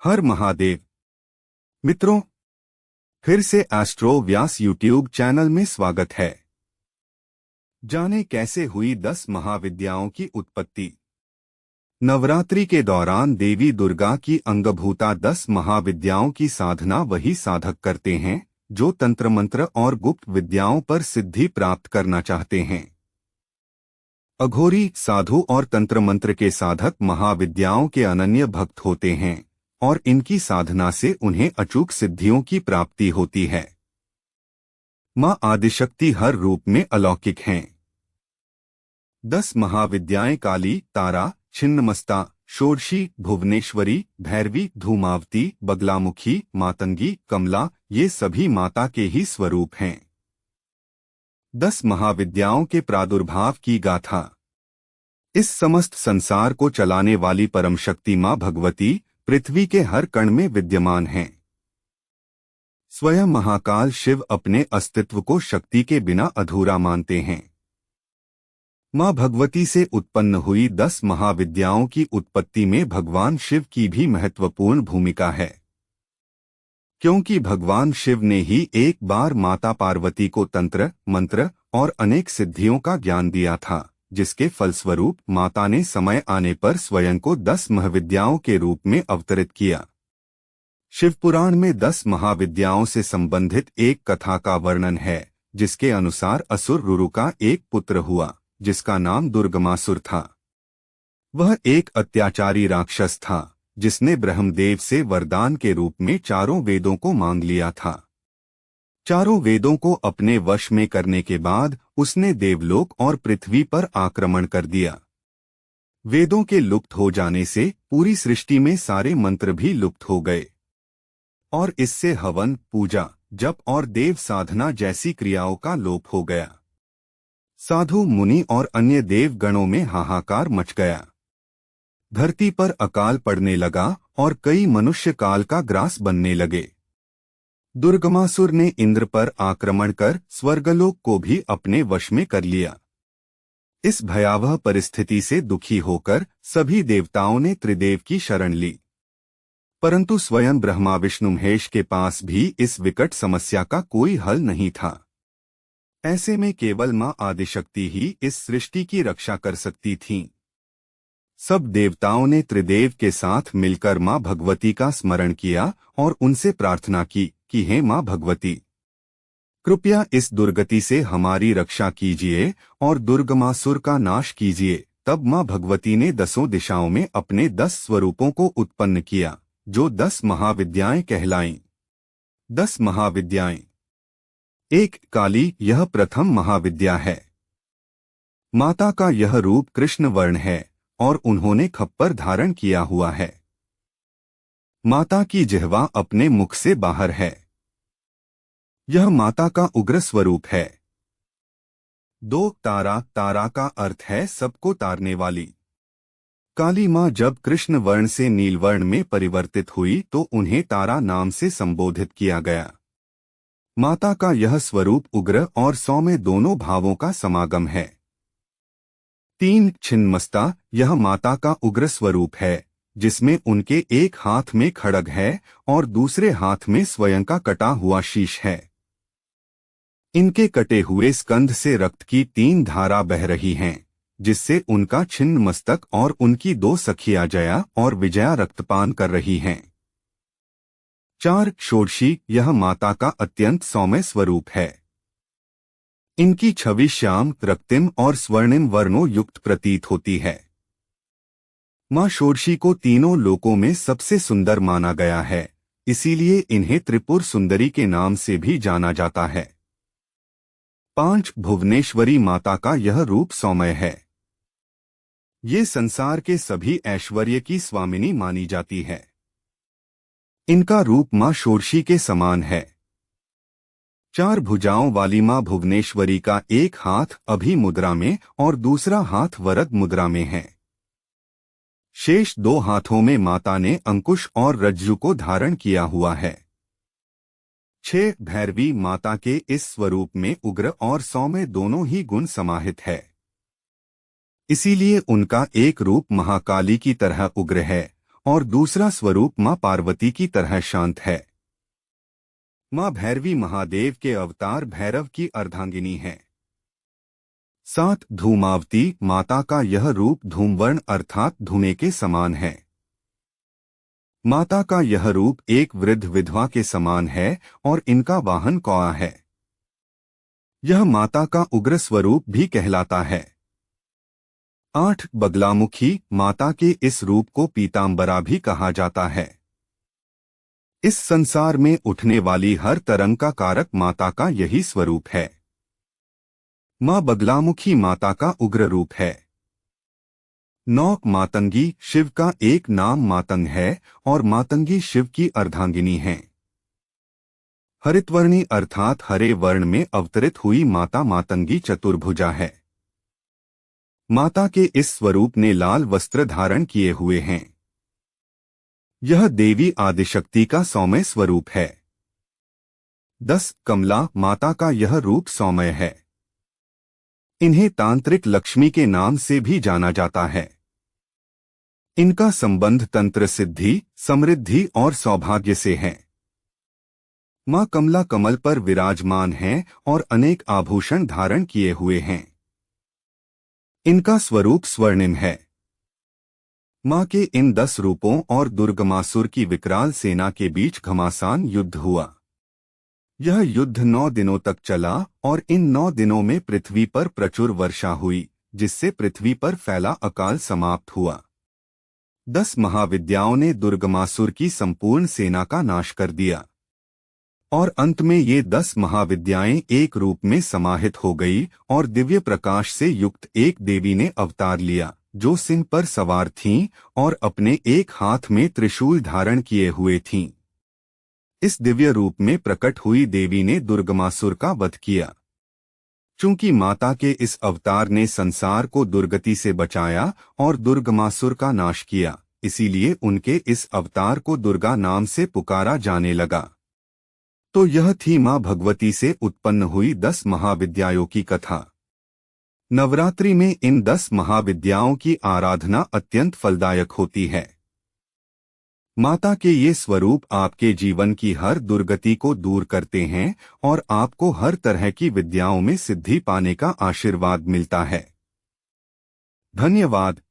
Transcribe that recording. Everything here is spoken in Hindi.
हर महादेव। मित्रों, फिर से एस्ट्रो व्यास यूट्यूब चैनल में स्वागत है। जाने कैसे हुई 10 महाविद्याओं की उत्पत्ति। नवरात्रि के दौरान देवी दुर्गा की अंगभूता 10 महाविद्याओं की साधना वही साधक करते हैं जो तंत्र मंत्र और गुप्त विद्याओं पर सिद्धि प्राप्त करना चाहते हैं। अघोरी, साधु और तंत्र मंत्र के साधक महाविद्याओं के अनन्य भक्त होते हैं और इनकी साधना से उन्हें अचूक सिद्धियों की प्राप्ति होती है। मां आदिशक्ति हर रूप में अलौकिक हैं। 10 महाविद्याएं काली, तारा, छिन्नमस्ता, षोडशी, भुवनेश्वरी, भैरवी, धूमावती, बगलामुखी, मातंगी, कमला, ये सभी माता के ही स्वरूप हैं। 10 महाविद्याओं के प्रादुर्भाव की गाथा। इस समस्त संसार को चलाने वाली परम शक्ति मां भगवती पृथ्वी के हर कण में विद्यमान हैं। स्वयं महाकाल शिव अपने अस्तित्व को शक्ति के बिना अधूरा मानते हैं। मां भगवती से उत्पन्न हुई 10 महाविद्याओं की उत्पत्ति में भगवान शिव की भी महत्वपूर्ण भूमिका है, क्योंकि भगवान शिव ने ही एक बार माता पार्वती को तंत्र, मंत्र और अनेक सिद्धियों का ज्ञान दिया था, जिसके फलस्वरूप माता ने समय आने पर स्वयं को 10 महाविद्याओं के रूप में अवतरित किया। शिवपुराण में 10 महाविद्याओं से संबंधित एक कथा का वर्णन है, जिसके अनुसार असुर रुरु का एक पुत्र हुआ, जिसका नाम दुर्गमासुर था। वह एक अत्याचारी राक्षस था, जिसने ब्रह्मदेव से वरदान के रूप में चारों वेदों को मांग लिया था। चारों वेदों को अपने वश में करने के बाद उसने देवलोक और पृथ्वी पर आक्रमण कर दिया। वेदों के लुप्त हो जाने से पूरी सृष्टि में सारे मंत्र भी लुप्त हो गए और इससे हवन, पूजा, जप और देव साधना जैसी क्रियाओं का लोप हो गया। साधु, मुनि और अन्य देव गणों में हाहाकार मच गया। धरती पर अकाल पड़ने लगा और कई मनुष्य काल का ग्रास बनने लगे। दुर्गमासुर ने इंद्र पर आक्रमण कर स्वर्गलोक को भी अपने वश में कर लिया। इस भयावह परिस्थिति से दुखी होकर सभी देवताओं ने त्रिदेव की शरण ली, परंतु स्वयं ब्रह्मा विष्णु महेश के पास भी इस विकट समस्या का कोई हल नहीं था। ऐसे में केवल मां आदिशक्ति ही इस सृष्टि की रक्षा कर सकती थीं। सब देवताओं ने त्रिदेव के साथ मिलकर मां भगवती का स्मरण किया और उनसे प्रार्थना की कि हे मां भगवती, कृपया इस दुर्गति से हमारी रक्षा कीजिए और दुर्गमासुर का नाश कीजिए। तब मां भगवती ने 10 दिशाओं में अपने 10 स्वरूपों को उत्पन्न किया, जो 10 महाविद्याएं कहलाईं। 10 महाविद्याएं। 1. काली, यह प्रथम महाविद्या है। माता का यह रूप कृष्ण वर्ण है और उन्होंने खप्पर धारण किया हुआ है। माता की जिह्वा अपने मुख से बाहर है। यह माता का उग्र स्वरूप है। 2. तारा, तारा का अर्थ है सबको तारने वाली। काली मां जब कृष्ण वर्ण से नीलवर्ण में परिवर्तित हुई तो उन्हें तारा नाम से संबोधित किया गया। माता का यह स्वरूप उग्र और सौम्य दोनों भावों का समागम है। 3. छिन्नमस्ता, यह माता का उग्र स्वरूप है, जिसमें उनके एक हाथ में खड्ग है और दूसरे हाथ में स्वयं का कटा हुआ शीश है। इनके कटे हुए स्कंध से रक्त की 3 धारा बह रही हैं, जिससे उनका छिन्न मस्तक और उनकी 2 सखियां जया और विजया रक्तपान कर रही हैं। 4. षोडशी, यह माता का अत्यंत सौम्य स्वरूप है। इनकी छवि श्याम, रक्तिम और स्वर्णिम वर्णों युक्त प्रतीत होती है। मां षोडशी को तीनों लोकों में सबसे सुंदर माना गया है, इसीलिए इन्हें त्रिपुर सुंदरी के नाम से भी जाना जाता है। 5. भुवनेश्वरी, माता का यह रूप सौम्य है। ये संसार के सभी ऐश्वर्य की स्वामिनी मानी जाती है। इनका रूप मां षोडशी के समान है। 4 भुजाओं वाली मां भुवनेश्वरी का एक हाथ अभी मुद्रा में और दूसरा हाथ वरद मुद्रा में है। शेष 2 हाथों में माता ने अंकुश और रज्जु को धारण किया हुआ है। 6. भैरवी, माता के इस स्वरूप में उग्र और सौम्य दोनों ही गुण समाहित है। इसीलिए उनका एक रूप महाकाली की तरह उग्र है और दूसरा स्वरूप मां पार्वती की तरह शांत है। मां भैरवी महादेव के अवतार भैरव की अर्धांगिनी है। 7 धूमावती माता का यह रूप धूमवर्ण अर्थात धुएं के समान है। माता का यह रूप एक वृद्ध विधवा के समान है और इनका वाहन कौआ है। यह माता का उग्र स्वरूप भी कहलाता है। 8 बगलामुखी माता के इस रूप को पीतांबरा भी कहा जाता है। इस संसार में उठने वाली हर तरंग का कारक माता का यही स्वरूप है। मां बगलामुखी माता का उग्र रूप है। 9 मातंगी शिव का एक नाम मातंग है और मातंगी शिव की अर्धांगिनी हैं। हरितवर्णी अर्थात हरे वर्ण में अवतरित हुई माता मातंगी चतुर्भुजा है। माता के इस स्वरूप ने लाल वस्त्र धारण किए हुए हैं। यह देवी आदिशक्ति का सौम्य स्वरूप है। 10 कमला माता का यह रूप सौम्य है। इन्हें तांत्रिक लक्ष्मी के नाम से भी जाना जाता है। इनका संबंध तंत्र सिद्धि, समृद्धि और सौभाग्य से है। मां कमला कमल पर विराजमान हैं और अनेक आभूषण धारण किए हुए हैं। इनका स्वरूप स्वर्णिम है। मां के इन 10 रूपों और दुर्गमासुर की विकराल सेना के बीच घमासान युद्ध हुआ। यह युद्ध 9 दिनों तक चला और इन 9 दिनों में पृथ्वी पर प्रचुर वर्षा हुई, जिससे पृथ्वी पर फैला अकाल समाप्त हुआ। 10 महाविद्याओं ने दुर्गमासुर की संपूर्ण सेना का नाश कर दिया और अंत में ये 10 महाविद्याएं एक रूप में समाहित हो गई और दिव्य प्रकाश से युक्त एक देवी ने अवतार लिया, जो सिंह पर सवार थीं और अपने एक हाथ में त्रिशूल धारण किए हुए थीं। इस दिव्य रूप में प्रकट हुई देवी ने दुर्गमासुर का वध किया। चूंकि माता के इस अवतार ने संसार को दुर्गति से बचाया और दुर्गमासुर का नाश किया, इसीलिए उनके इस अवतार को दुर्गा नाम से पुकारा जाने लगा। तो यह थी मां भगवती से उत्पन्न हुई 10 महाविद्याओं की कथा। नवरात्रि में इन 10 महाविद्याओं की आराधना अत्यंत फलदायक होती है। माता के ये स्वरूप आपके जीवन की हर दुर्गति को दूर करते हैं और आपको हर तरह की विद्याओं में सिद्धि पाने का आशीर्वाद मिलता है। धन्यवाद।